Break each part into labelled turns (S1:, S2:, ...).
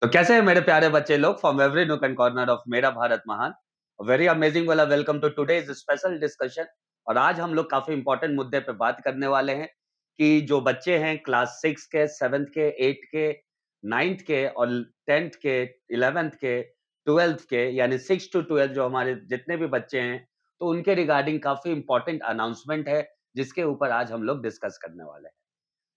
S1: तो कैसे हैं मेरे प्यारे बच्चे लोग from every nook and corner of मेरा भारत महान। वेरी अमेजिंग वाला welcome to today's special discussion. और आज हम लोग काफी इंपॉर्टेंट मुद्दे पे बात करने वाले हैं कि जो बच्चे हैं क्लास 6 के, 7th के, 8 के, 9th के और 10th के, 11th के, 12th के, यानी 6 टू 12 जो हमारे जितने भी बच्चे हैं, तो उनके रिगार्डिंग काफी इंपॉर्टेंट अनाउंसमेंट है जिसके ऊपर आज हम लोग डिस्कस करने वाले हैं।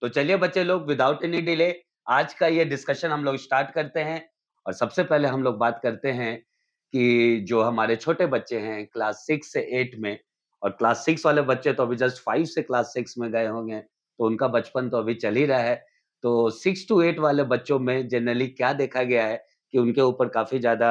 S1: तो चलिए बच्चे लोग, विदाउट एनी डिले आज का ये डिस्कशन हम लोग स्टार्ट करते हैं। और सबसे पहले हम लोग बात करते हैं कि जो हमारे छोटे बच्चे हैं क्लास 6 से 8 में, और क्लास 6 वाले बच्चे तो अभी जस्ट 5 से क्लास 6 में गए होंगे, तो उनका बचपन तो अभी चल ही रहा है। तो 6 टू 8 वाले बच्चों में जनरली क्या देखा गया है कि उनके ऊपर काफ़ी ज़्यादा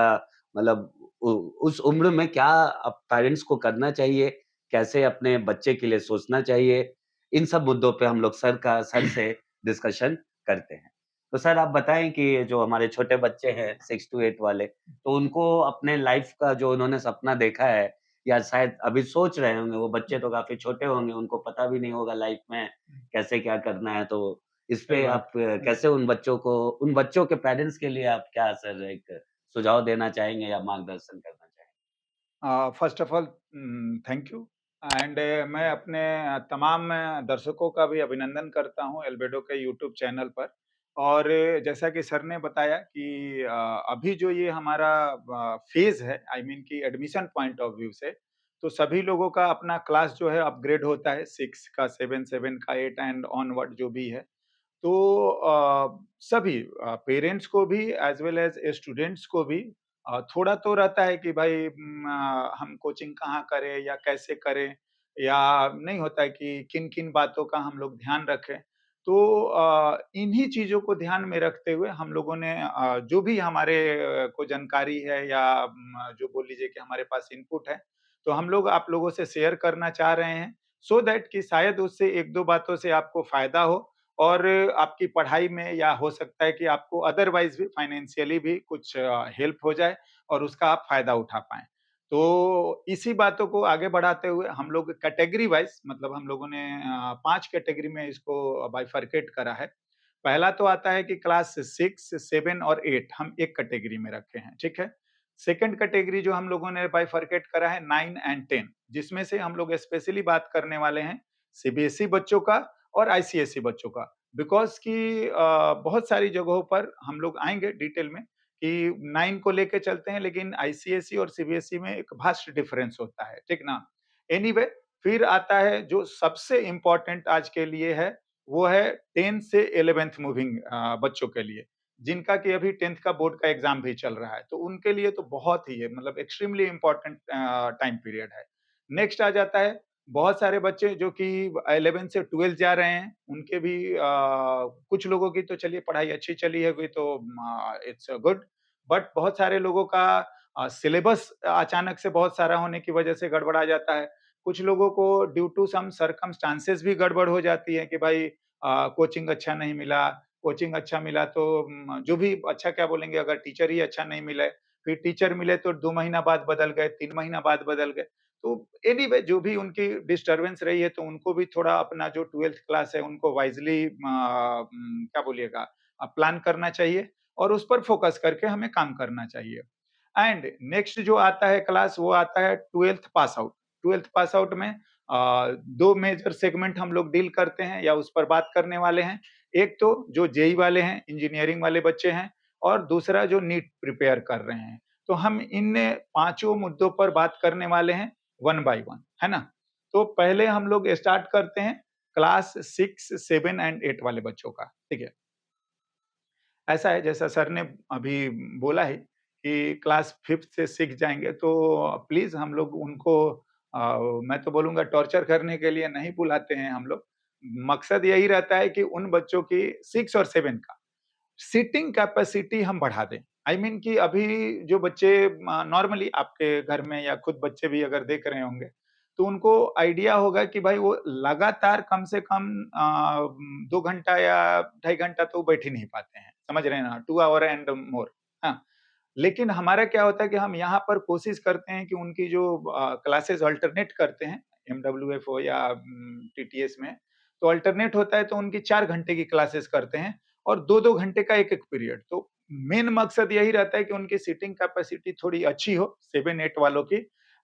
S1: मतलब उ उस उम्र में क्या अब पेरेंट्स को करना चाहिए, कैसे अपने बच्चे के लिए सोचना चाहिए, इन सब मुद्दों पे हम लोग सर से डिस्कशन करते हैं। तो सर आप बताएँ कि ये जो हमारे छोटे बच्चे हैं 6 टू 8 वाले, तो उनको अपने लाइफ़ का जो उन्होंने सपना देखा है या शायद अभी सोच रहे होंगे, वो बच्चे तो काफ़ी छोटे होंगे, उनको पता भी नहीं होगा लाइफ़ में कैसे क्या करना है। तो इस
S2: सही
S1: पे
S2: बात
S1: आप
S2: है।
S1: कैसे उन बच्चों के पेरेंट्स के लिए आप क्या सर एक सुझाव देना चाहेंगे या मार्गदर्शन करना चाहेंगे?
S2: First of all thank you and मैं अपने तमाम दर्शकों का भी अभिनंदन करता हूँ एल्बेडो के यूट्यूब चैनल पर। और जैसा कि सर ने बताया कि अभी जो ये हमारा फेज़ है, आई मीन कि एडमिशन पॉइंट ऑफ व्यू से, तो सभी लोगों का अपना क्लास जो है अपग्रेड होता है, 6 का, 7, 7 का, 8 एंड ऑनवर्ड जो भी है। तो सभी पेरेंट्स को भी एज़ वेल एज़ स्टूडेंट्स को भी थोड़ा तो रहता है कि भाई हम कोचिंग कहाँ करें या कैसे करें, या नहीं होता है कि किन-किन बातों का हम लोग ध्यान रखें। तो इन्हीं चीज़ों को ध्यान में रखते हुए हम लोगों ने जो भी हमारे को जानकारी है या जो बोल लीजिए कि हमारे पास इनपुट है, तो हम लोग आप लोगों से शेयर करना चाह रहे हैं, सो दैट कि शायद उससे 1-2 बातों से आपको फ़ायदा हो और आपकी पढ़ाई में, या हो सकता है कि आपको अदरवाइज़ भी फाइनेंशियली भी कुछ हेल्प हो जाए और उसका आप फ़ायदा उठा पाएँ। तो इसी बातों को आगे बढ़ाते हुए हम लोग कैटेगरी वाइज़, मतलब हम लोगों ने 5 कैटेगरी में इसको बाइफरकेट करा है। पहला तो आता है कि क्लास 6, 7 और 8 हम एक कैटेगरी में रखे हैं, ठीक है? सेकंड कैटेगरी जो हम लोगों ने बाइफरकेट करा है 9 एंड 10, जिसमें से हम लोग स्पेशली बात करने वाले हैं सीबीएसई बच्चों का और आईसीएसई बच्चों का। बिकॉज़ कि बहुत सारी जगहों पर हम लोग आएँगे डिटेल में कि 9 को लेके चलते हैं, लेकिन आईसीएसई और सीबीएसई में एक वास्ट डिफरेंस होता है, ठीक ना? एनीवे, फिर आता है जो सबसे इम्पोर्टेंट आज के लिए है, वो है 10 से 11th मूविंग बच्चों के लिए, जिनका कि अभी 10th का बोर्ड का एग्ज़ाम भी चल रहा है। तो उनके लिए तो बहुत ही है, मतलब एक्सट्रीमली इम्पोर्टेंट टाइम पीरियड है। नेक्स्ट आ जाता है बहुत सारे बच्चे जो कि 11 से 12 जा रहे हैं, उनके भी कुछ लोगों की तो चलिए पढ़ाई अच्छी चली है, कोई तो इट्स गुड, बट बहुत सारे लोगों का सिलेबस अचानक से बहुत सारा होने की वजह से गड़बड़ा जाता है। कुछ लोगों को ड्यू टू सम सर्कमस्टेंसेस भी गड़बड़ हो जाती है कि भाई कोचिंग अच्छा नहीं मिला, कोचिंग अच्छा मिला तो जो भी अच्छा क्या बोलेंगे, अगर टीचर ही अच्छा नहीं मिले, फिर टीचर मिले तो 2 महीना बाद बदल गए, 3 महीना बाद बदल गए। तो एनीवे जो भी उनकी डिस्टर्बेंस रही है, तो उनको भी थोड़ा अपना जो 12th क्लास है उनको वाइज़ली क्या बोलिएगा, प्लान करना चाहिए और उस पर फ़ोकस करके हमें काम करना चाहिए। एंड नेक्स्ट जो आता है क्लास, वो आता है 12th pass out. 12th pass out में 2 मेजर सेगमेंट हम लोग डील करते हैं या उस पर बात करने वाले हैं। एक तो जो जेईई वाले हैं, इंजीनियरिंग वाले बच्चे हैं, और दूसरा जो नीट प्रिपेयर कर रहे हैं। तो हम इन पाँचों मुद्दों पर बात करने वाले हैं वन बाय वन, है ना? तो पहले हम लोग स्टार्ट करते हैं क्लास 6, 7 एंड 8 वाले बच्चों का, ठीक है? ऐसा है जैसा सर ने अभी बोला है कि क्लास 5th से 6 जाएँगे, तो प्लीज़ हम लोग उनको मैं तो बोलूँगा टॉर्चर करने के लिए नहीं बुलाते हैं हम लोग। मकसद यही रहता है कि उन बच्चों की 6 और 7 का सीटिंग कैपेसिटी हम बढ़ा दें। आई मीन कि अभी जो बच्चे नॉर्मली आपके घर में या खुद बच्चे भी अगर देख रहे होंगे, तो उनको आइडिया होगा कि भाई वो लगातार कम से कम 2 घंटा या ढाई घंटा तो बैठ ही नहीं पाते हैं, समझ रहे हैं ना? 2 आवर एंड मोर, हाँ। लेकिन हमारा क्या होता है कि हम यहाँ पर कोशिश करते हैं कि उनकी जो क्लासेस अल्टरनेट करते हैं, एमडब्ल्यूएफ हो या टीटीएस में, तो अल्टरनेट होता है तो उनकी 4 घंटे की क्लासेस करते हैं और 2-2 घंटे का एक-एक पीरियड। तो मेन मकसद यही रहता है कि उनकी सीटिंग कैपेसिटी थोड़ी अच्छी हो 7-8 वालों की।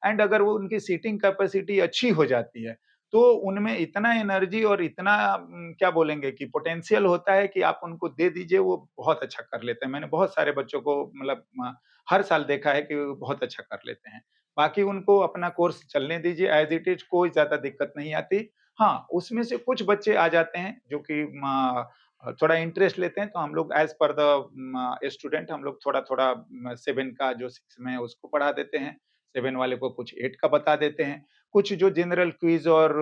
S2: एंड अगर वो उनकी सीटिंग कैपेसिटी अच्छी हो जाती है, तो उनमें इतना एनर्जी और इतना क्या बोलेंगे कि पोटेंशियल होता है कि आप उनको दे दीजिए, वो बहुत अच्छा कर लेते हैं। मैंने बहुत सारे बच्चों को मतलब हर साल देखा है कि वो बहुत अच्छा कर लेते हैं। बाकी उनको अपना कोर्स चलने दीजिए एज़ इट इज़, कोई ज़्यादा दिक्कत नहीं आती। हाँ, उसमें से कुछ बच्चे आ जाते हैं जो कि थोड़ा इंटरेस्ट लेते हैं, तो हम लोग एज़ पर द स्टूडेंट हम लोग थोड़ा-थोड़ा 7 का जो 6 में है उसको पढ़ा देते हैं, 7 वाले को कुछ 8 का बता देते हैं। कुछ जो जनरल क्विज़ और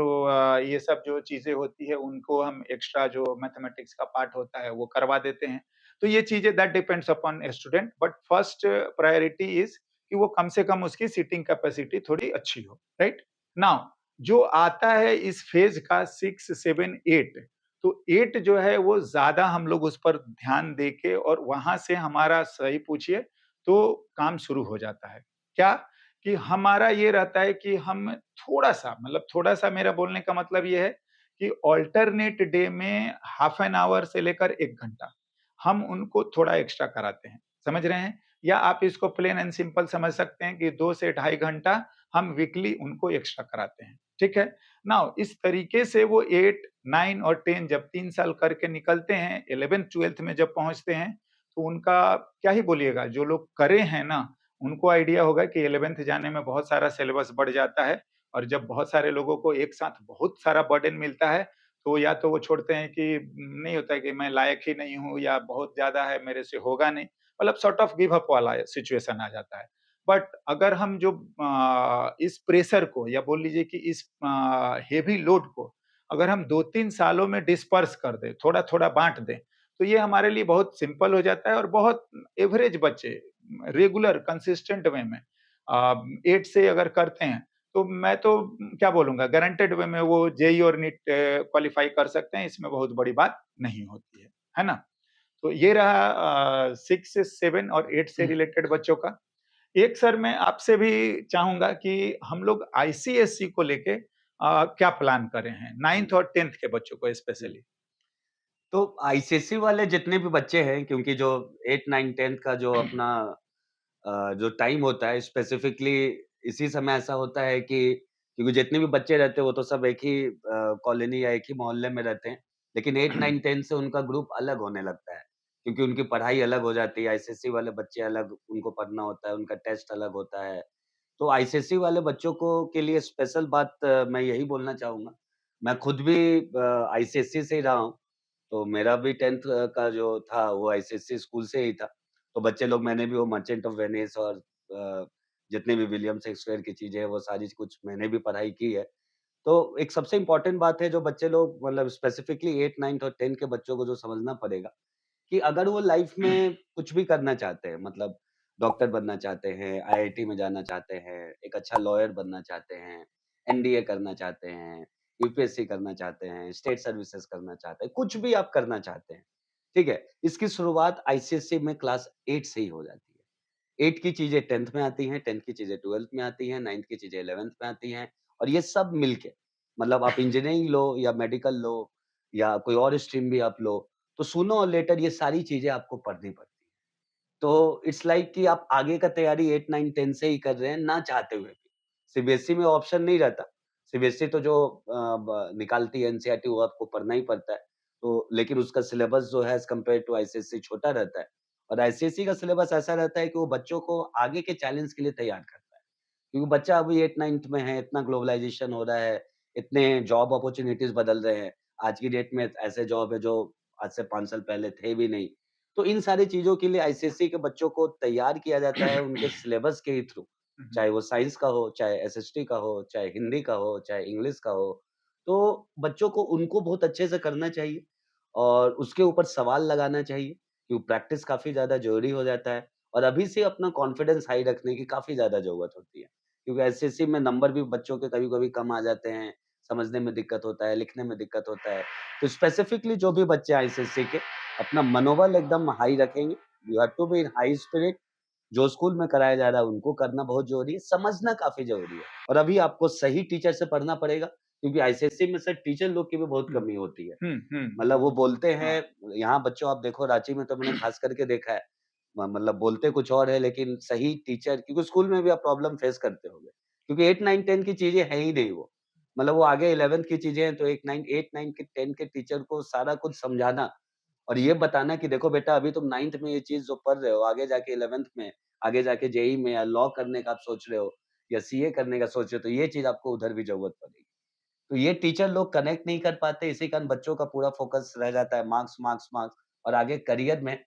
S2: ये सब जो चीज़ें होती है उनको हम एक्स्ट्रा जो मैथमेटिक्स का पार्ट होता है वो करवा देते हैं। तो ये चीज़ें that depends upon a student, but first priority is कि वो कम से कम उसकी सीटिंग कैपेसिटी थोड़ी अच्छी हो, राइट? नाउ जो आता है इस फेज़ का 6, 7, 8, तो 8 जो है वो ज़्यादा हम लोग उस पर ध्यान देके और वहाँ से हमारा सही पूछिए तो काम शुरू हो जाता है। क्या? कि हमारा ये रहता है कि हम थोड़ा-सा मतलब थोड़ा-सा मेरा बोलने का मतलब ये है कि अल्टरनेट डे में हाफ एन आवर से लेकर 1 घंटा, हम उनको थोड़ा एक्स्ट्रा कराते हैं। समझ रहे हैं? या आप इसको प्लेन एंड सिंपल समझ सकते हैं कि 2 से ढाई घंटा हम वीकली उनको एक्स्ट्रा कराते हैं। ठीक है? नाउ इस तरीके से वो 8, 9 और 10 जब 3 साल करके निकलते हैं, 11th-12th में जब पहुँचते हैं, तो उनका क्या ही बोलिएगा, जो लोग करे हैं ना, उनको आइडिया होगा कि 11th जाने में बहुत सारा सिलेबस बढ़ जाता है और जब बहुत सारे लोगों को एक साथ बहुत सारा बर्डन मिलता है, तो या तो वो छोड़ते हैं कि नहीं होता है कि मैं लायक ही नहीं हूँ या बहुत ज़्यादा है, मेरे से होगा नहीं, मतलब सॉर्ट ऑफ गिव अप वाला सिचुएशन आ जाता है। बट अगर हम जो इस प्रेशर को या बोल लीजिए कि इस हेवी लोड को अगर हम 2-3 सालों में डिस्पर्स कर दें, थोड़ा-थोड़ा बाँट दें, तो ये हमारे लिए बहुत सिंपल हो जाता है और बहुत एवरेज बच्चे रेगुलर कंसिस्टेंट वे में 8 से अगर करते हैं, तो मैं तो क्या बोलूँगा गारंटेड वे में वो जेईई और नीट क्वालीफाई कर सकते हैं, इसमें बहुत बड़ी बात नहीं होती है ना? तो ये रहा 6, 7 और 8 से रिलेटेड बच्चों का। एक सर मैं आपसे भी चाहूँगा कि हम लोग आईसीएसई को लेके क्या प्लान कर रहे हैं? 9th और 10th के बच्चों को स्पेशली?
S1: तो आईसीएसई वाले जितने भी बच्चे हैं क्योंकि जो 8, 9, 10th का जो अपना जो टाइम होता है स्पेसिफिकली इसी समय ऐसा होता है कि क्योंकि जितने भी बच्चे रहते हैं वो तो सब एक ही कॉलोनी या एक ही मोहल्ले में रहते हैं। लेकिन 8, 9, 10 से उनका ग्रुप अलग होने लगता है, क्योंकि उनकी पढ़ाई अलग हो जाती है, आईसीएसई वाले बच्चे अलग उनको पढ़ना होता है, उनका टेस्ट अलग होता है। तो आईसीएसई वाले बच्चों को के लिए स्पेशल बात मैं यही बोलना चाहूँगा। मैं खुद भी आईसीएसई से ही रहा हूँ, तो मेरा भी 10th का जो था वो आईसीएसई स्कूल से ही था। तो बच्चे लोग मैंने भी वो मर्चेंट ऑफ वेनिस और जितने भी विलियम शेक्सपियर की चीज़ें हैं, वो सारी कुछ मैंने भी पढ़ाई की है। तो एक सबसे इम्पोर्टेंट बात है जो बच्चे लोग मतलब स्पेसिफिकली 8, 9th और 10th के बच्चों को जो समझना पड़ेगा कि अगर वो लाइफ में कुछ भी करना चाहते हैं मतलब डॉक्टर बनना चाहते हैं, आईआईटी में जाना चाहते हैं, एक अच्छा लॉयर बनना चाहते हैं, एनडीए करना चाहते हैं, यूपीएससी करना चाहते हैं, स्टेट सर्विसेज़ करना चाहते हैं, कुछ भी आप करना चाहते हैं, ठीक है? इसकी शुरुआत आईसीएसई में क्लास 8 से ही हो जाती है। 8 की चीज़ें 10th में आती हैं, 10th की चीज़ें 12th में आती हैं, 9th की चीज़ें 11th में आती हैं और ये सब मिलके मतलब आप इंजीनियरिंग लो या मेडिकल लो या कोई और स्ट्रीम भी आप लो, तो सूनर और लेटर ये सारी चीज़ें आपको पढ़नी पड़ती हैं। तो इट्स लाइक कि आप आगे का तैयारी 8, 9, 10 से ही कर रहे हैं, ना चाहते हुए भी। सीबीएसई में ऑप्शन नहीं रहता। सीबीएसई तो जो ब निकालती है एनसीईआरटी वो आपको पढ़ना ही पड़ता है। तो लेकिन उसका सिलेबस जो है एज़ कम्पेयर टू आईसीएसई छोटा रहता है और आईसीएसई का सिलेबस ऐसा रहता है कि वो बच्चों को आगे के चैलेंज के लिए तैयार करता है। क्योंकि बच्चा अभी 8-9th में है, इतना ग्लोबलाइज़ेशन हो रहा है, इतने जॉब अपॉर्च्युनिटीज़ बदल रहे हैं। आज की डेट में ऐसे जॉब है जो आज से 5 साल पहले थे भी नहीं। तो इन सारी चीज़ों के लिए आईसीएसई के बच्चों को तैयार किया जाता है उनके सिलेबस के ही थ्रू। चाहे वो साइंस का हो, चाहे एसएसटी का हो, चाहे हिंदी का हो, चाहे इंग्लिश का हो। तो बच्चों को उनको बहुत अच्छे से करना चाहिए और उसके ऊपर सवाल लगाना चाहिए, क्यों प्रैक्टिस काफ़ी ज़्यादा ज़रूरी हो जाता है और अभी से अपना कॉन्फिडेंस हाई रखने की काफ़ी ज़्यादा ज़रूरत होती है। क्योंकि एसएससी में नंबर भी बच्चों के कभी-कभी कम आ जाते हैं, समझने में दिक्कत होता है, लिखने में दिक्कत होता है। तो स्पेसिफिकली जो भी बच्चे हैं एसएससी के, अपना मनोबल एकदम हाई रखेंगे। You have to be in high spirit. जो स्कूल में कराया जा रहा है उनको करना बहुत ज़रूरी है, समझना काफ़ी ज़रूरी है। और अभी आपको सही टीचर से पढ़ना पड़ेगा, क्योंकि आईसीएसई में सर टीचर लोग की भी बहुत
S2: हुँ,
S1: कमी होती है।
S2: हुँ, हुँ,
S1: मतलब वो बोलते
S2: हाँ,
S1: हैं यहाँ बच्चों आप देखो रांची में तो मैंने खास करके देखा है, मतलब बोलते कुछ और है लेकिन सही टीचर क्योंकि स्कूल में भी आप प्रॉब्लम फेस करते होंगे। क्योंकि 8, 9, 10 की चीज़ें हैं ही नहीं वो। मतलब वो आगे 11th की चीज़ें हैं तो एक 9 8, 9 के 10 के टीचर को सारा कुछ समझाना और ये बताना कि देखो बेटा अभी तुम 9th में ये चीज़ जो पढ़ रहे हो, आगे जाके 11th में, आगे जाके जेईई में या लॉ करने का आप सोच रहे हो या सीए करने का सोच रहे हो, तो ये चीज़ आपको उधर भी ज़रूरत पड़ेगी। तो ये टीचर लोग कनेक्ट नहीं कर पाते, इसी कारण बच्चों का पूरा फ़ोकस रह जाता है मार्क्स, मार्क्स, मार्क्स और आगे करियर में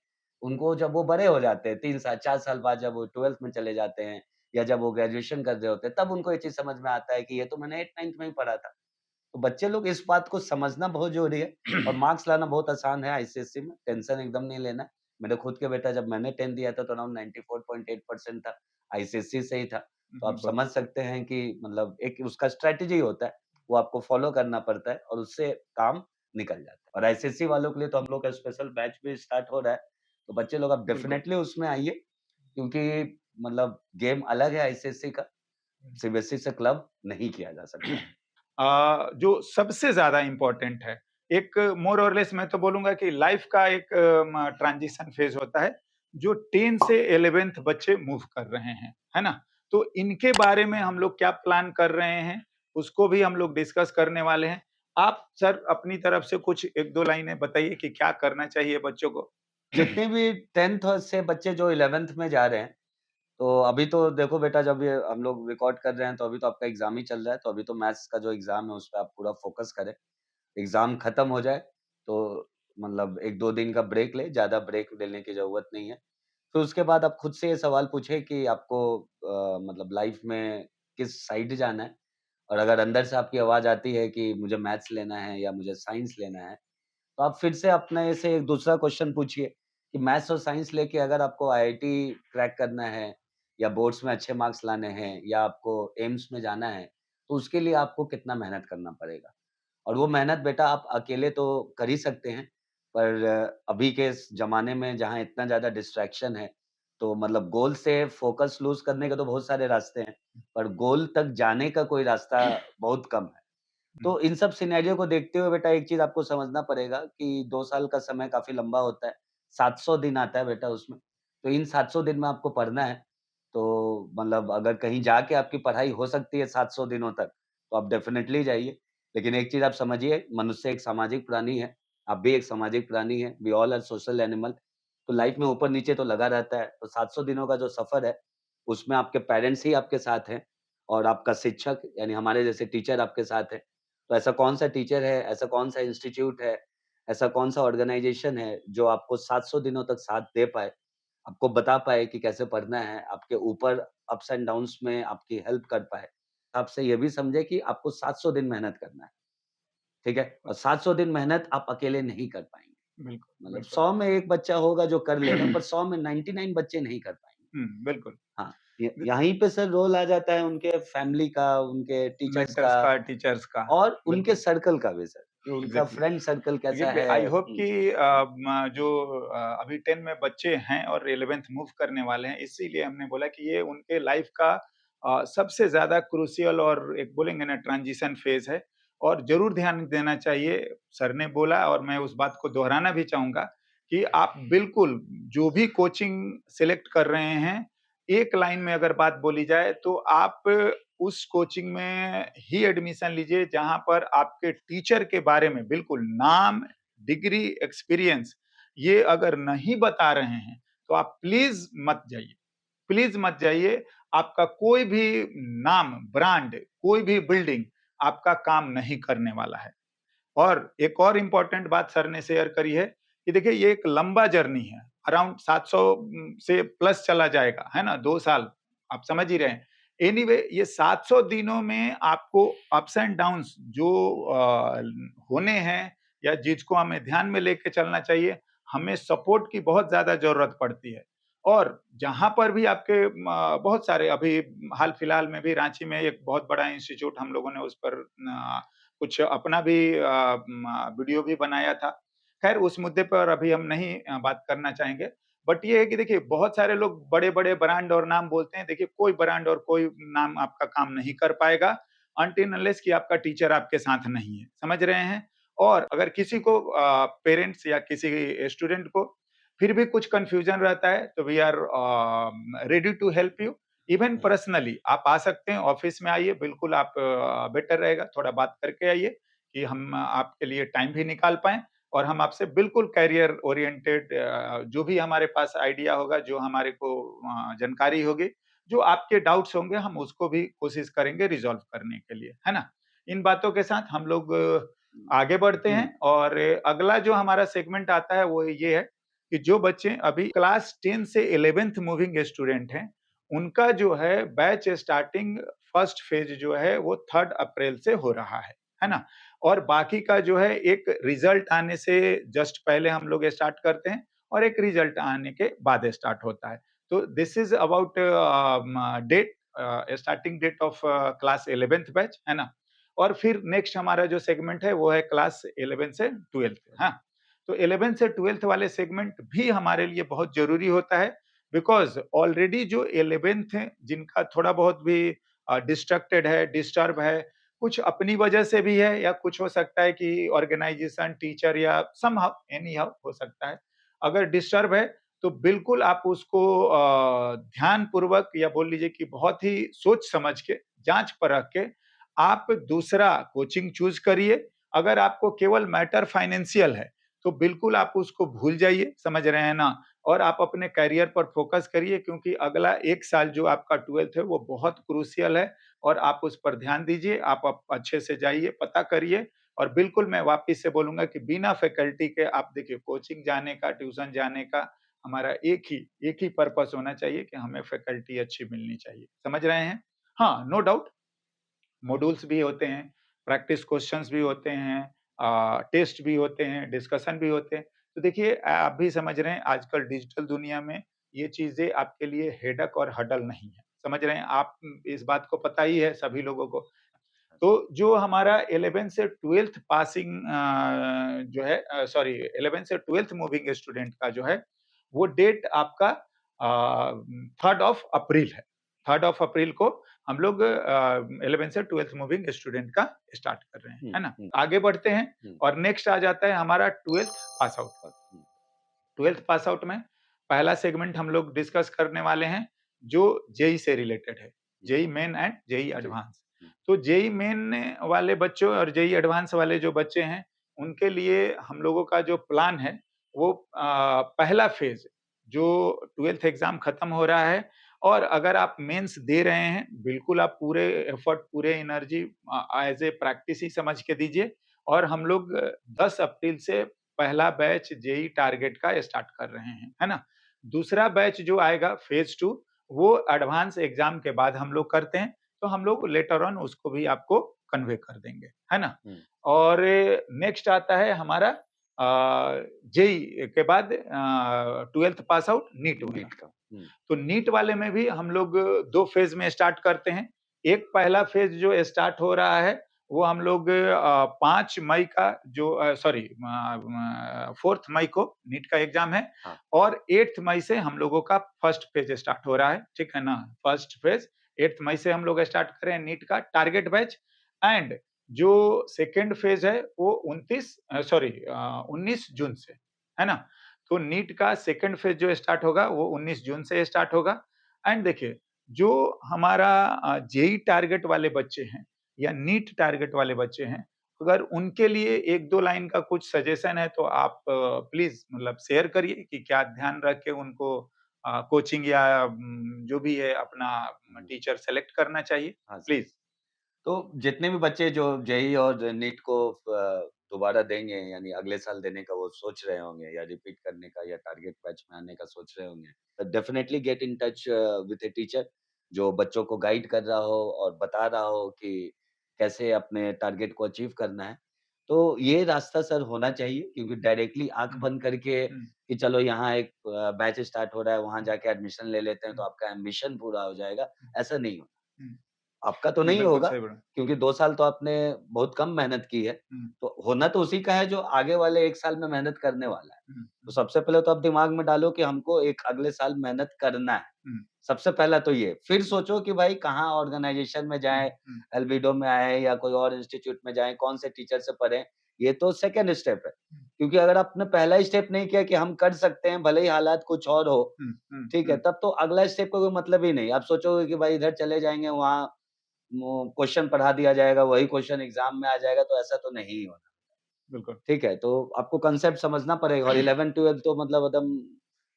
S1: उनको जब वो बड़े हो जाते हैं, 3 साल, 4 साल बाद जब वो 12th में चले जाते हैं या जब वो ग्रेजुएशन कर रहे होते हैं, तब उनको ये चीज़ समझ में आता है कि ये तो मैंने 8th-9th में ही पढ़ा था। तो बच्चे लोग इस बात को समझना बहुत ज़रूरी है और मार्क्स लाना बहुत आसान है आईसीएसई में, टेंशन एकदम नहीं लेना है। मेरे खुद के बेटा जब मैंने 10th दिया था तो अराउंड 94.8% था, आईसीएसई से ही था। तो आप
S2: बहुत
S1: समझ सकते हैं कि मतलब एक उसका स्ट्रैटेजी होता है, वो आपको फ़ॉलो करना पड़ता है और उससे काम निकल जाता है। और आईसीएसई वालों के लिए तो हम लोग का स्पेशल बैच भी स्टार्ट हो रहा है, तो बच्चे लोग आप
S2: बिल्कुल।
S1: डेफ़िनेटली उसमें आइए क्योंकि मतलब गेम अलग है आईसीएसई का, सीबीएसई से क्लब नहीं किया जा सकता।
S2: जो सबसे ज़्यादा इम्पोर्टेंट है, एक मोर और लेस मैं तो बोलूँगा कि लाइफ़ का एक ट्रांज़िशन फ़ेज़ होता है, जो 10 से 11th बच्चे मूव कर रहे हैं, है ना? तो इनके बारे में हम लोग क्या प्लान कर रहे हैं, उसको भी हम लोग डिस्कस करने वाले हैं। आप सर अपनी तरफ से कुछ 1-2 लाइनें बताइए कि क्या करना चाहिए बच्चों को?
S1: जितने भी 10th से बच्चे जो 11th में जा रहे हैं, तो अभी तो देखो बेटा जब ये हम लोग रिकॉर्ड कर रहे हैं, तो अभी तो आपका एग्ज़ाम ही चल रहा है, तो अभी तो मैथ्स का जो एग्ज़ाम है, उस पे आप पूरा फ़ोकस करें। एग्ज़ाम खत्म हो जाए, तो मतलब 1-2 दिन का ब्रेक लें, ज़्यादा ब्रेक लेने की ज़रूरत नहीं है। फिर उसके बाद आप खुद से ये सवाल पूछिए कि आपको मतलब लाइफ़ में किस साइड जाना है और अगर अंदर से आपकी आवाज़ आती है कि मुझे मैथ्स लेना है या मुझे साइंस लेना है, तो आप फिर से अपने से एक दूसरा क्वेश्चन पूछिए कि मैथ्स और साइंस लेके अगर आपको आईआईटी क्रैक करना है या बोर्ड्स में अच्छे मार्क्स लाने हैं या आपको एम्स में जाना है, तो उसके लिए आपको कितना मेहनत करना पड़ेगा। और वो मेहनत बेटा आप अकेले तो कर ही सकते हैं, पर अभी के इस ज़माने में जहाँ इतना ज़्यादा डिस्ट्रैक्शन है, तो मतलब गोल से फ़ोकस लूज़ करने के तो बहुत सारे रास्ते हैं, पर गोल तक जाने का कोई रास्ता बहुत कम है।
S2: हुँ,
S1: तो इन सब सिनेरियो को देखते हुए बेटा एक चीज़ आपको समझना पड़ेगा कि 2 साल का समय काफ़ी लंबा होता है, 700 दिन आता है बेटा उसमें। तो इन 700 दिन में आपको पढ़ना है, तो मतलब अगर कहीं जाके आपकी पढ़ाई हो सकती है 700 दिनों तक, तो आप डेफ़िनेटली जाइए। लेकिन एक चीज़ आप समझिए, मनुष्य एक सामाजिक प्राणी है, आप भी एक सामाजिक प्राणी हैं, we all are social animal. तो लाइफ़ में ऊपर-नीचे तो लगा रहता है, तो 700 दिनों का जो सफ़र है, उसमें आपके पेरेंट्स ही आपके साथ हैं और आपका शिक्षक यानी हमारे जैसे टीचर आपके साथ हैं। तो ऐसा कौन-सा टीचर है, ऐसा कौन-सा इंस्टीट्यूट है, ऐसा कौन-सा ऑर्गनाइज़ेशन है, जो आपको 700 दिनों तक साथ दे पाए, आपको बता पाए कि कैसे पढ़ना है, आपके ऊपर अप्स एंड डाउन्स में आपकी हेल्प कर पाए। आपसे ये भी समझे कि आपको 700 दिन मेहनत करना है, ठीक है? और 700 दिन मेहनत आप अकेले नहीं कर पाएँगे।
S2: बिल्कुल,
S1: मतलब
S2: बिल्कुल।
S1: 100 में 1 बच्चा होगा जो कर लेगा, पर 100 में 99 बच्चे नहीं कर पाएँगे।
S2: हुँ, बिल्कुल।
S1: हाँ, य यहीं पे सर रोल आ जाता है उनके फैमिली का, उनके टीचर्स
S2: मेंटर्स
S1: का
S2: का, टीचर्स का,
S1: और उनके
S2: बिल्कुल,
S1: सर्कल का भी सर, कि उनका
S2: एग्ज़ैक्टली।
S1: फ्रेंड सर्कल कैसा
S2: देखिए,
S1: है।
S2: आई होप
S1: हुँ,
S2: कि जो अभी 10 में बच्चे हैं और 11th मूव करने वाले हैं, इसीलिए हमने बोला कि ये उनके लाइफ़ का सबसे ज़्यादा क्रूशियल और एक बोलेंगे ना ट्रांज़िशन फ़ेज़ है और ज़रूर ध्यान देना चाहिए। सर ने बोला और मैं उस बात को दोहराना भी चाहूँगा कि आप बिल्कुल जो भी कोचिंग सेलेक्ट कर रहे हैं, एक लाइन में अगर बात बोली जाए तो आप उस कोचिंग में ही एडमिशन लीजिए जहाँ पर आपके टीचर के बारे में बिल्कुल नाम, डिग्री, एक्सपीरियंस ये अगर नहीं बता रहे हैं, तो आप प्लीज़ मत जाइए। आपका कोई भी नाम, ब्रांड, कोई भी बिल्डिंग आपका काम नहीं करने वाला है। और एक और इम्पोर्टेंट बात सर ने शेयर करी है कि देखिए ये एक लंबा जर्नी है, अराउंड 700 से प्लस चला जाएगा, है ना? 2 साल, आप समझ ही रहे हैं। एनीवे ये 700 दिनों में आपको अप्स एंड डाउन्स जो अ, होने हैं या जिसको हमें ध्यान में लेके चलना चाहिए, हमें सपोर्ट की बहुत ज़्यादा ज़रूरत पड़ती है। और जहाँ पर भी आपके बहुत सारे अभी हाल-फिलहाल में भी रांची में एक बहुत बड़ा इंस्टीट्यूट हम लोगों ने उस पर कुछ अपना भी वीडियो भी बनाया था। ख़ैर उस मुद्दे पर अभी हम नहीं बात करना चाहेंगे। बट ये है कि देखिए बहुत सारे लोग बड़े-बड़े ब्रांड और नाम बोलते हैं। देखिए कोई ब्रांड और कोई नाम आपका काम नहीं कर पाएगा अनटिल अनलेस कि आपका टीचर आपके साथ नहीं है। समझ रहे हैं? और अगर किसी को पेरेंट्स या किसी स्टूडेंट को फिर भी कुछ कन्फ्यूजन रहता है तो we are ready to help you. Even
S1: हुँ,
S2: पर्सनली आप आ सकते हैं, ऑफिस में आइए, बिल्कुल आप बेटर रहेगा, थोड़ा बात करके आइए कि हम आपके लिए टाइम भी निकाल पाएँ और हम आपसे बिल्कुल करियर ओरिएंटेड जो भी हमारे पास आइडिया होगा, जो हमारे को जानकारी होगी, जो आपके डाउट्स होंगे, हम उसको भी कोशिश करेंगे रिज़ॉल्व करने के लिए, है ना? इन बातों के साथ हम लोग आगे बढ़ते
S1: हुँ,
S2: हैं और अगला जो हमारा सेगमेंट आता है वो ये है कि जो बच्चे अभी क्लास 10 से 11th मूविंग स्टूडेंट हैं, उनका जो है बैच स्टार्टिंग फर्स्ट फेज जो है वो 3 अप्रैल से हो रहा है ना? और बाकी का जो है एक रिजल्ट आने से जस्ट पहले हम लोग स्टार्ट करते हैं और एक रिजल्ट आने के बाद स्टार्ट होता है। तो this is about date starting date of class 11th batch, है ना? और फिर नेक्स्ट हमारा जो सेगमेंट है वो है क्लास 11 से 12th, हाँ। तो 11 से 12th वाले सेगमेंट भी हमारे लिए बहुत ज़रूरी होता है बिकॉज़ ऑलरेडी जो 11th है जिनका थोड़ा बहुत भी डिस्ट्रैक्टेड है, डिस्टर्ब है, कुछ अपनी वजह से भी है या कुछ हो सकता है कि ऑर्गेनाइज़ेशन, टीचर या समहाउ एनी हाउ हो सकता है। अगर डिस्टर्ब है तो बिल्कुल आप उसको ध्यानपूर्वक या बोल लीजिए कि बहुत ही सोच समझ के, जाँच-परख के आप दूसरा कोचिंग चूज़ करिए। अगर आपको केवल मैटर फाइनेंशियल है, तो बिल्कुल आप उसको भूल जाइए, समझ रहे हैं ना? और आप अपने करियर पर फ़ोकस करिए क्योंकि अगला 1 साल जो आपका 12th है, वो बहुत क्रूशियल है और आप उस पर ध्यान दीजिए। आप अच्छे से जाइए, पता करिए और बिल्कुल मैं वापिस से बोलूँगा कि बिना फैकल्टी के आप देखिए कोचिंग जाने का, ट्यूशन जाने का हमारा एक ही पर्पस होना चाहिए कि हमें फैकल्टी अच्छी मिलनी चाहिए। समझ रहे हैं? हाँ, नो डाउट मॉड्यूल्स भी होते हैं, प्रैक्टिस क्वेश्चंस भी होते हैं, टेस्ट भी होते हैं, डिस्कशन भी होते हैं। तो देखिए आप भी समझ रहे हैं आजकल डिजिटल दुनिया में ये चीज़ें आपके लिए हेडेक और हडल नहीं है। समझ रहे हैं आप इस बात को पता ही है सभी लोगों को। तो जो हमारा 11 से 12th पासिंग जो है सॉरी 11 से 12th मूविंग स्टूडेंट का जो है, वो डेट आपका 3rd ऑफ अप्रैल है। 3rd ऑफ अप्रैल को हम लोग 11 से 12th मूविंग स्टूडेंट का स्टार्ट कर रहे हैं,
S1: हुँ,
S2: है ना?
S1: हुँ,
S2: आगे बढ़ते हैं
S1: हुँ,
S2: और नेक्स्ट आ जाता है हमारा 12th पास आउट।
S1: हुँ,
S2: 12th पास आउट में पहला सेगमेंट हम लोग डिस्कस करने वाले हैं, जो जेईई से रिलेटेड है।
S1: हुँ,
S2: जेईई मेन एंड जेईई
S1: जी,
S2: एडवांस।
S1: हुँ,
S2: तो जेईई मेन वाले बच्चों और जेईई एडवांस वाले जो बच्चे हैं, उनके लिए हम लोगों का जो प्लान है, वो पहला फेज़ जो 12th एग्ज़ाम खत्म हो रहा है और अगर आप मेंस दे रहे हैं, बिल्कुल आप पूरे एफर्ट, पूरे एनर्जी एज़ ए प्रैक्टिस ही समझ के दीजिए और हम लोग 10 अप्रैल से पहला बैच जेईई टारगेट का स्टार्ट कर रहे हैं, है ना? दूसरा बैच जो आएगा फेज़ 2 वो एडवांस एग्ज़ाम के बाद हम लोग करते हैं, तो हम लोग लेटर ऑन उसको भी आपको कन्वे कर देंगे, है ना?
S1: हुँ,
S2: और नेक्स्ट आता है हमारा जेईई के बाद 12th पास आउट नीट वाला।
S1: नीट का, हुँ,
S2: तो नीट वाले में भी हम लोग 2 फ़ेज़ में स्टार्ट करते हैं। एक पहला फ़ेज़ जो स्टार्ट हो रहा है, वो हम लोग 5 मई का जो 4th मई को नीट का एग्ज़ाम है
S1: हाँ,
S2: और 8th मई से हम लोगों का फर्स्ट फ़ेज़ स्टार्ट हो रहा है, ठीक है ना? फर्स्ट फ़ेज़ 8th मई से हम लोग स्टार्ट कर रहे हैं नीट का टारगेट बैच एंड जो सेकंड फ़ेज़ है, वो 19 जून से, है ना? तो नीट का सेकंड फेज़ जो स्टार्ट होगा वो 19 जून से स्टार्ट होगा एंड देखिए जो हमारा जेईई टारगेट वाले बच्चे हैं या नीट टारगेट वाले बच्चे हैं, अगर उनके लिए 1-2 लाइन का कुछ सजेशन है तो आप प्लीज़ मतलब शेयर करिए कि क्या ध्यान रख के उनको कोचिंग या जो भी है अपना
S1: हुँ,
S2: टीचर सेलेक्ट करना चाहिए?
S1: हाँ सर।
S2: प्लीज़।
S1: तो जितने भी बच्चे जो जेईई और नीट को दोबारा देंगे यानी अगले साल देने का वो सोच रहे होंगे या रिपीट करने का या टारगेट बैच में आने का सोच रहे होंगे, तो definitely get in touch with a teacher जो बच्चों को गाइड कर रहा हो और बता रहा हो कि कैसे अपने टारगेट को अचीव करना है। तो ये रास्ता सर होना चाहिए क्योंकि डायरेक्टली आँख
S2: हुँ,
S1: बंद करके
S2: हुँ,
S1: कि चलो यहाँ एक बैच स्टार्ट हो रहा है, वहाँ
S2: हुँ,
S1: जाके एडमिशन ले लेते हैं
S2: हुँ,
S1: तो आपका एम्बिशन पूरा हो जाएगा,
S2: हुँ,
S1: ऐसा नहीं होता।
S2: हुँ,
S1: आपका तो
S2: हुँ,
S1: नहीं
S2: बिल्कुल
S1: होगा,
S2: सही बोला।
S1: क्योंकि 2 साल तो आपने बहुत कम मेहनत की है।
S2: हुँ,
S1: तो होना तो उसी का है जो आगे वाले 1 साल में मेहनत करने वाला है।
S2: हुँ,
S1: तो
S2: हुँ,
S1: सबसे पहले तो आप दिमाग में डालो कि हमको एक अगले साल मेहनत करना है।
S2: हुँ,
S1: सबसे पहला तो ये, फिर सोचो कि भाई कहाँ ऑर्गनाइज़ेशन में
S2: हुँ,
S1: जाएँ,
S2: हुँ,
S1: एल्बिडो में आएँ या कोई और इंस्टीट्यूट में जाएँ, कौन से टीचर से पढ़ें ये तो सेकंड स्टेप है।
S2: हुँ,
S1: क्योंकि अगर आपने पहला स्टेप नहीं किया कि हम कर सकते हैं, भले ही हालात कुछ और हो,
S2: हुँ, हुँ,
S1: ठीक है?
S2: हुँ,
S1: तब तो अगला स्टेप का कोई मतलब ही नहीं। आप सोचोगे कि भाई इधर चले जाएँगे, वहाँ क्वेश्चन पढ़ा दिया जाएगा, वही क्वेश्चन एग्ज़ाम में आ जाएगा, तो ऐसा तो नहीं होना।
S2: बिल्कुल।
S1: ठीक है? तो आपको कांसेप्ट समझना पड़ेगा और 11-12 तो मतलब एकदम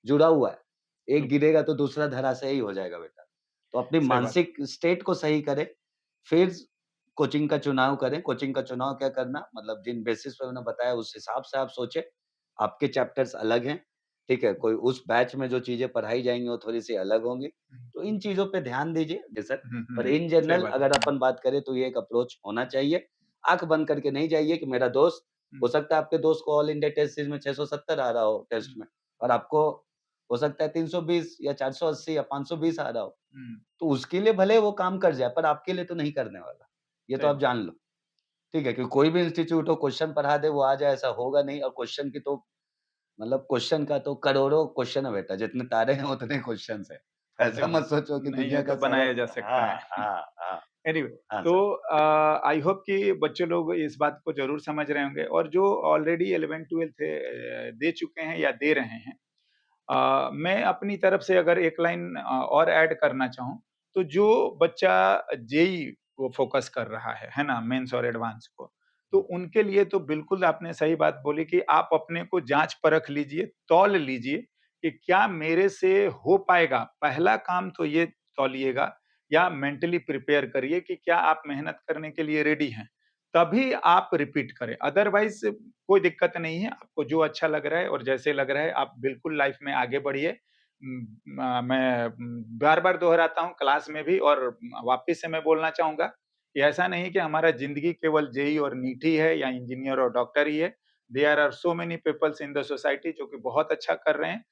S1: जुड़ा हुआ है। एक
S2: बिल्कुल,
S1: गिरेगा तो दूसरा धराशायी हो जाएगा बेटा। तो अपनी
S2: सही बात।
S1: मानसिक स्टेट को सही करें, फिर कोचिंग का चुनाव करें। कोचिंग का चुनाव क्या करना मतलब जिन बेसिस पे मैंने बताया उस हिसाब से आप सोचें। आपके चैप्टर्स अलग हैं, ठीक है? कोई उस बैच में जो चीज़ें पढ़ाई जाएँगी वो थोड़ी-सी अलग होंगी।
S2: हुँ,
S1: तो इन चीज़ों पे ध्यान दीजिए बेशक,
S2: हुँ,
S1: पर
S2: हुँ,
S1: इन
S2: सही
S1: जनरल
S2: बात है।
S1: अगर अपन बात करें तो ये एक अप्रोच होना चाहिए। आँख बंद करके नहीं जाइए कि मेरा दोस्त
S2: हुँ,
S1: हो सकता है आपके दोस्त को ऑल इंडिया टेस्ट सीरीज़ में 670 आ रहा हो टेस्ट
S2: हुँ,
S1: में और आपको हो सकता है 320 या 480 या 520 आ रहा हो।
S2: हुँ,
S1: तो उसके लिए भले वो काम कर जाए, पर आपके लिए तो नहीं करने वाला। ये तो
S2: सही
S1: आप
S2: बात।
S1: जान लो, ठीक है? क्योंकि कोई भी इंस्टीट्यूट हो क्वेश्चन पढ़ा दे, वो आ जाए ऐसा होगा नहीं और क्वेश्चन की तो मतलब क्वेश्चन का तो करोड़ों क्वेश्चन है बेटा, जितने तारे हैं उतने क्वेश्चन्स हैं।
S2: सही
S1: ऐसा
S2: बात।
S1: मत सोचो कि
S2: नहीं
S1: दुनिया
S2: है
S1: का
S2: तो
S1: सारा
S2: बनाया जा सकता
S1: हाँ,
S2: है।
S1: हाँ, हाँ।
S2: एनीवे
S1: हाँ
S2: तो
S1: सर।
S2: आई होप कि बच्चे लोग इस बात को ज़रूर समझ रहे होंगे और जो ऑलरेडी 11th-12th दे चुके हैं या दे रहे हैं मैं अपनी तरफ से अगर एक लाइन और ऐड करना चाहूँ, तो जो बच्चा जेईई को फ़ोकस कर रहा है ना? मेंस और एडवांस को, तो
S1: हुँ,
S2: उनके लिए तो बिल्कुल आपने सही बात बोली कि आप अपने को जाँच-परख लीजिए, तौल लीजिए कि क्या मेरे से हो पाएगा? पहला काम तो ये तौलिएगा या मेंटली प्रिपेयर करिए कि क्या आप मेहनत करने के लिए रेडी हैं? तभी आप रिपीट करें, अदरवाइज़ कोई दिक्कत नहीं है, आपको जो अच्छा लग रहा है और जैसे लग रहा है आप बिल्कुल लाइफ़ में आगे बढ़िए। मैं बार-बार दोहराता हूँ क्लास में भी और वापस से मैं बोलना चाहूँगा कि ऐसा नहीं कि हमारा ज़िंदगी केवल जेईई और नीट ही है या इंजीनियर और डॉक्टर ही है। There are so many peoples in the society जो कि बहुत अच्छा कर रहे हैं,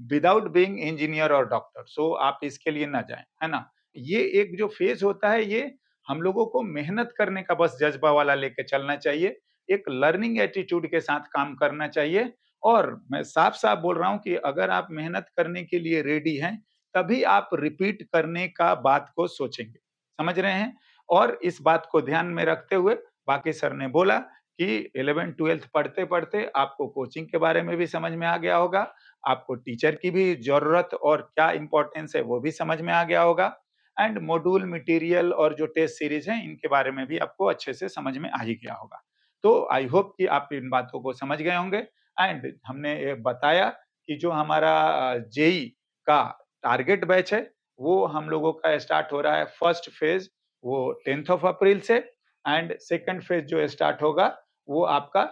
S2: विदाउट बीइंग इंजीनियर और डॉक्टर। सो आप इसके लिए ना जाएँ, है ना? ये एक जो फ़ेज़ होता है ये हम लोगों को मेहनत करने का बस जज़्बा वाला लेके चलना चाहिए। एक लर्निंग एटीट्यूड के साथ काम करना चाहिए और मैं साफ-साफ बोल रहा हूँ कि अगर आप मेहनत करने के लिए रेडी हैं, तभी आप रिपीट करने का बात को सोचेंगे। समझ रहे हैं? और इस बात को ध्यान में रखते हुए बाकी सर ने बोला कि 11th-12th पढ़ते-पढ़ते आपको कोचिंग के बारे में भी समझ में आ गया होगा, आपको टीचर की भी ज़रूरत और क्या इम्पोर्टेंस है वो भी समझ में आ गया होगा एंड मॉड्यूल मटेरियल और जो टेस्ट सीरीज़ हैं इनके बारे में भी आपको अच्छे से समझ में आ ही गया होगा। तो आई होप कि आप इन बातों को समझ गए होंगे एंड हमने ये बताया कि जो हमारा जेईई का टारगेट बैच है, वो हम लोगों का स्टार्ट हो रहा है फर्स्ट फेज़ वो 10th ऑफ अप्रैल से एंड सेकंड फेज़ जो स्टार्ट होगा, वो आपका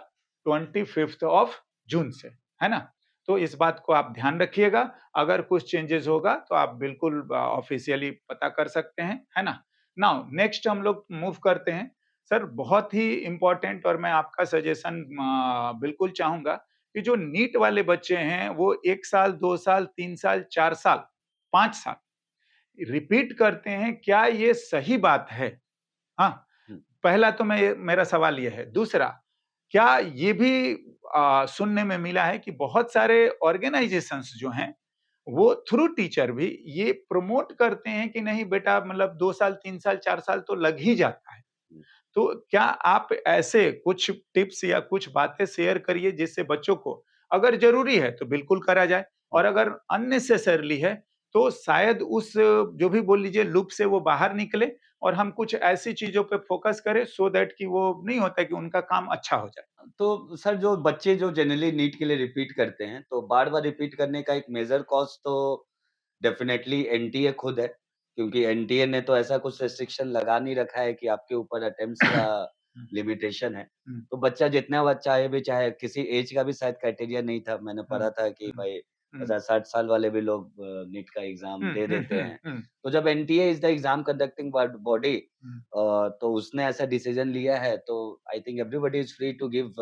S2: 25th ऑफ जून से, है ना? तो इस बात को आप ध्यान रखिएगा, अगर कुछ चेंजेज़ होगा तो आप बिल्कुल ऑफ़िशियली पता कर सकते हैं, है ना? नाउ नेक्स्ट हम लोग मूव करते हैं सर बहुत ही इम्पोर्टेंट और मैं आपका सजेशन बिल्कुल चाहूँगा कि जो नीट वाले बच्चे हैं, वो 1 साल, 2 साल, 3 साल, 4 साल, 5 साल रिपीट करते हैं, क्या ये सही बात है? हाँ,
S1: हुँ,
S2: पहला तो मैं मेरा सवाल ये है। दूसरा, क्या ये भी सुनने में मिला है कि बहुत सारे ऑर्गेनाइज़ेशंस जो हैं, वो थ्रू टीचर भी ये प्रमोट करते हैं कि नहीं बेटा मतलब 2 साल, 3 साल, 4 साल तो लग ही जाता है।
S1: हुँ।
S2: तो क्या आप ऐसे कुछ टिप्स या कुछ बातें शेयर करिए जिससे बच्चों को अगर ज़रूरी है तो बिल्कुल करा जाए
S1: हुँ।
S2: और अगर अननेसेसरीली है तो शायद उस जो भी बोल लीजिए लूप से वो बाहर निकले और हम कुछ ऐसी चीज़ों पे फ़ोकस करें सो दैट कि वो नहीं होता है कि उनका काम अच्छा हो जाए।
S1: तो सर जो बच्चे जो जनरली नीट के लिए रिपीट करते हैं, तो बार-बार रिपीट करने का एक मेजर कॉज़ तो डेफ़िनेटली एनटीए खुद है, क्योंकि एनटीए ने तो ऐसा कुछ रिस्ट्रिक्शन लगा नहीं रखा है कि आपके ऊपर अटेम्प्ट्स का
S2: हुँ,
S1: लिमिटेशन है।
S2: हुँ,
S1: तो बच्चा जितना बार चाहे भी चाहे किसी ऐज का भी शायद क्राइटेरिया नहीं था, मैंने
S2: हुँ,
S1: पढ़ा था कि
S2: हुँ,
S1: भाई
S2: हुँ,
S1: 50-60 साल वाले भी लोग नीट का एग्ज़ाम
S2: हुँ,
S1: दे
S2: हुँ,
S1: देते
S2: हुँ,
S1: हैं।
S2: हुँ,
S1: तो जब NTA is the exam conducting body
S2: हुँ,
S1: तो उसने ऐसा डिसीजन लिया है तो I think everybody is free to give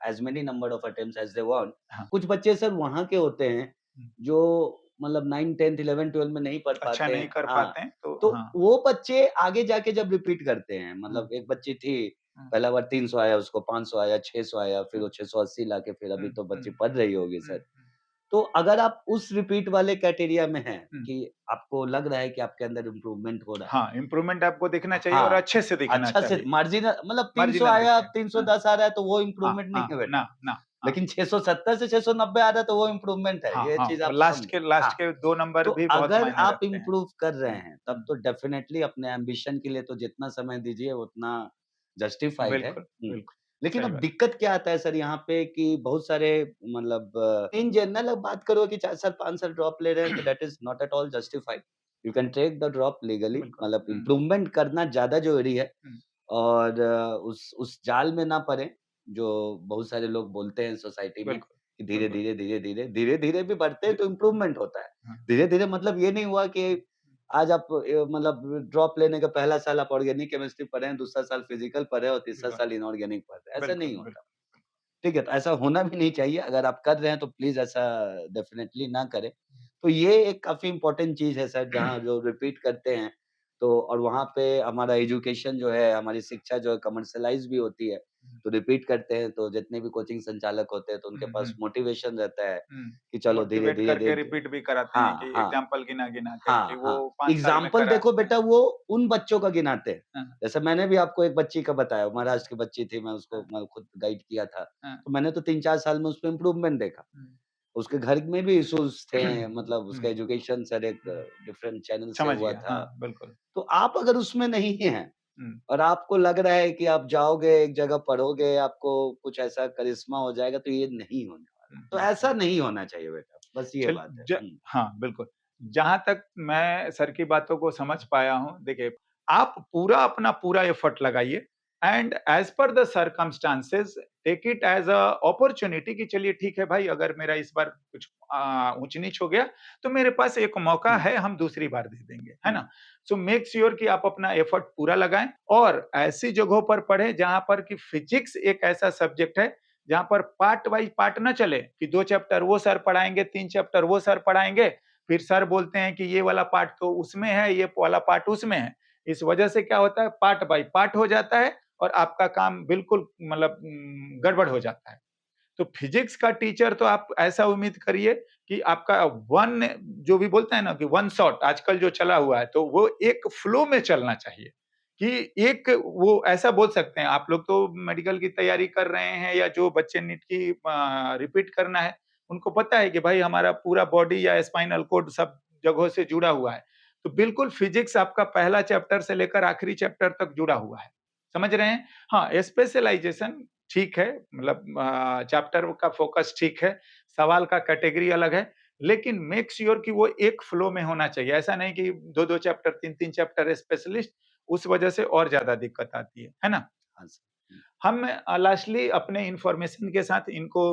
S1: as many number of attempts as they want.
S2: हाँ,
S1: कुछ बच्चे सर वहाँ के होते हैं,
S2: हुँ,
S1: जो मतलब 9, 10th, 11, 12 में नहीं पढ़
S2: अच्छा
S1: पाते
S2: नहीं
S1: हैं।
S2: कर
S1: हाँ,
S2: पाते हैं तो
S1: तो
S2: हाँ,
S1: वो बच्चे आगे जाके जब रिपीट करते हैं,
S2: हुँ,
S1: मतलब एक बच्ची थी,
S2: हुँ,
S1: पहला बार 300 आया उसको, 500 आया, 600 आया, फिर
S2: हुँ,
S1: वो 680 लाके फिर
S2: हुँ,
S1: अभी तो
S2: हुँ,
S1: बच्ची पढ़
S2: हुँ,
S1: रही होगी
S2: हुँ,
S1: सर।
S2: हुँ,
S1: तो अगर आप उस रिपीट वाले क्राइटेरिया में हैं
S2: हुँ।
S1: कि आपको लग रहा है कि आपके अंदर इम्प्रूवमेंट हो रहा है।
S2: हाँ, इम्प्रूवमेंट आपको दिखना चाहिए और
S1: हाँ,
S2: अच्छे से दिखना
S1: अच्छा से
S2: चाहिए।
S1: मार्जिनल मतलब 300
S2: मार्जिनल
S1: आया,
S2: दिखे।
S1: अब
S2: हाँ,
S1: 310 आ रहा है तो वो
S2: हाँ,
S1: इम्प्रूवमेंट नहीं
S2: हाँ,
S1: है
S2: ना,
S1: बेटा।
S2: ना, हाँ,
S1: लेकिन 670 से 690 आ रहा है तो वो इम्प्रूवमेंट है,
S2: हाँ,
S1: ये
S2: हाँ,
S1: चीज़
S2: वो
S1: आप समझें।
S2: लास्ट
S1: हाँ,
S2: के 2 नंबर
S1: तो
S2: भी बहुत
S1: अगर
S2: मायने
S1: आप
S2: रखते हैं।
S1: इम्प्रूव कर रहे
S2: हुँ,
S1: हैं, तब
S2: हुँ,
S1: तो डेफिनिटली अपने एम्बिशन के लिए तो जितना समय दीजिए उतना जस्टिफाइड है।
S2: बिल्कुल,
S1: हुँ।
S2: बिल्कुल,
S1: लेकिन
S2: सही
S1: अब
S2: बात।
S1: दिक्कत क्या आता है सर यहाँ पे कि बहुत सारे मतलब इन जनरल अब बात करो कि 4 साल 5 साल ड्रॉप ले रहे हैं तो that is not at all justified. You can take the drop legally
S2: बिल्कुल,
S1: मतलब
S2: हुँ,
S1: इम्प्रूवमेंट करना ज़्यादा ज़रूरी है
S2: हुँ,
S1: और उस जाल में ना पड़ें, जो बहुत सारे लोग बोलते हैं सोसाइटी में
S2: बिल्कुल,
S1: कि
S2: बिल्कुल,
S1: धीरे-धीरे, धीरे-धीरे, धीरे-धीरे भी बढ़ते हैं
S2: जी,
S1: तो इम्प्रूवमेंट होता है।
S2: हाँ,
S1: धीरे-धीरे मतलब ये नहीं हुआ कि आज आप मतलब ड्रॉप लेने का पहला साल आप ऑर्गेनिक केमिस्ट्री पढ़े हैं, दूसरा साल फिजिकल पढ़े और तीसरा
S2: बिल्कुल,
S1: साल इनऑर्गेनिक पढ़ रहे हैं, ऐसा
S2: बिल्कुल,
S1: नहीं
S2: बिल्कुल,
S1: होता। ठीक है? तो ऐसा होना भी नहीं चाहिए, अगर आप कर रहे हैं तो प्लीज़ ऐसा डेफ़िनेटली ना करें। तो ये एक काफ़ी इम्पोर्टेंट चीज़ है सर जहाँ जो रिपीट करते हैं, तो और वहाँ पे हमारा एजुकेशन जो है, हमारी शिक्षा जो है कमर्शियलाइज़ भी होती है। तो रिपीट करते हैं तो जितने भी कोचिंग संचालक होते हैं तो उनके
S2: हुँ,
S1: पास
S2: हुँ,
S1: मोटिवेशन रहता है
S2: हुँ,
S1: कि चलो
S2: मोटिवेट
S1: धीरे-धीरे
S2: करके
S1: धीरे
S2: रिपीट भी कराते हैं
S1: हाँ,
S2: कि
S1: हाँ।
S2: एग्ज़ाम्पल गिना-गिना के कि
S1: हाँ,
S2: वो
S1: हाँ।
S2: 5 साल में
S1: एग्ज़ाम्पल
S2: करा।
S1: देखो बेटा
S2: हाँ,
S1: वो उन बच्चों का गिनाते हैं।
S2: हाँ,
S1: जैसे मैंने भी आपको एक बच्ची का बताया, महाराष्ट्र की बच्ची थी,
S2: हाँ,
S1: मैं खुद गाइड किया था।
S2: हाँ,
S1: तो मैंने तो 3-4 साल में उसमें इम्प्रूवमेंट देखा।
S2: हुँ,
S1: उसके घर में भी इश्यूज़ थे, मतलब
S2: हुँ,
S1: उसका एजुकेशन सर एक
S2: हुँ,
S1: डिफरेंट चैनल से
S2: समझ
S1: हुआ
S2: गया,
S1: था।
S2: हाँ, बिल्कुल,
S1: तो आप अगर उसमें नहीं हैं
S2: हुँ,
S1: और आपको लग रहा है कि आप जाओगे, एक जगह पढ़ोगे, आपको कुछ ऐसा करिश्मा हो जाएगा, तो ये नहीं होने वाला।
S2: हुँ,
S1: तो
S2: हुँ, हुँ।
S1: ऐसा नहीं होना चाहिए बेटा, बस ये
S2: चल
S1: बात है।
S2: ज
S1: हुँ।
S2: हाँ, बिल्कुल। जहाँ तक मैं सर की बातों को समझ पाया हूँ, देखिए, आप पूरा अपना पूरा एफर्ट लगाइए and as per the circumstances take it as a opportunity कि चलिए ठीक है भाई, अगर मेरा इस बार कुछ ऊँच-नीच हो गया, तो मेरे पास एक मौका
S1: हुँ,
S2: है, हम दूसरी बार दे देंगे, है
S1: हुँ,
S2: ना? सो मेक श्योर कि आप अपना एफर्ट पूरा लगाएँ और ऐसी जगहों पर पढ़ें जहाँ पर कि फिज़िक्स एक ऐसा सब्जेक्ट है जहाँ पर पार्ट वाइज़ पार्ट ना चले कि 2 चैप्टर वो सर पढ़ाएँगे, 3 चैप्टर वो सर पढ़ाएँगे, फिर सर बोलते हैं कि ये वाला पार्ट तो उसमें है, ये वाला पार्ट उसमें है। इस वजह से क्या होता है, पार्ट बाय पार्ट हो जाता है और आपका काम बिल्कुल मतलब गड़बड़ हो जाता है। तो फिजिक्स का टीचर तो आप ऐसा उम्मीद करिए कि आपका वन जो भी बोलते हैं ना कि वन शॉट आजकल जो चला हुआ है, तो वो एक फ्लो में चलना चाहिए कि एक वो ऐसा बोल सकते हैं, आप लोग तो मेडिकल की तैयारी कर रहे हैं या जो बच्चे नीट की रिपीट करना है, उनको पता है कि भाई हमारा पूरा बॉडी या स्पाइनल कोड सब जगहों से जुड़ा हुआ है। तो बिल्कुल फिजिक्स आपका पहला चैप्टर से लेकर आखिरी चैप्टर तक जुड़ा हुआ है। समझ रहे हैं? हाँ, स्पेशलाइज़ेशन ठीक है, मतलब चैप्टर का फ़ोकस ठीक है, सवाल का कैटेगरी अलग है, लेकिन मेक श्योर कि वो एक फ्लो में होना चाहिए। ऐसा नहीं कि 2-2 चैप्टर, 3-3 चैप्टर स्पेशलिस्ट, उस वजह से और ज़्यादा दिक्कत आती है ना?
S1: हाँ सर। हुँ,
S2: हम लास्टली अपने इन्फॉर्मेशन के साथ इनको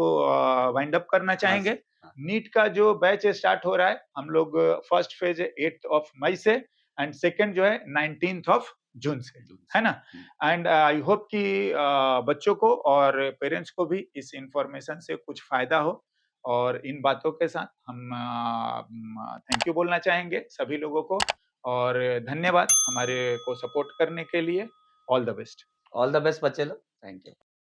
S2: वाइंड अप करना
S1: हाँ
S2: चाहेंगे।
S1: सर, हाँ।
S2: नीट का जो बैच स्टार्ट हो रहा है, हम लोग first phase 8th of May से एंड सेकंड जो है 19th ऑफ जून से,
S1: जून
S2: है
S1: से।
S2: ना?
S1: हुँ,
S2: एंड आई होप कि बच्चों को और पेरेंट्स को भी इस इन्फॉर्मेशन से कुछ फ़ायदा हो और इन बातों के साथ हम थैंक यू बोलना चाहेंगे सभी लोगों को और धन्यवाद हमारे को सपोर्ट करने के लिए। All the best.
S1: All the best बच्चे लोग। Thank you.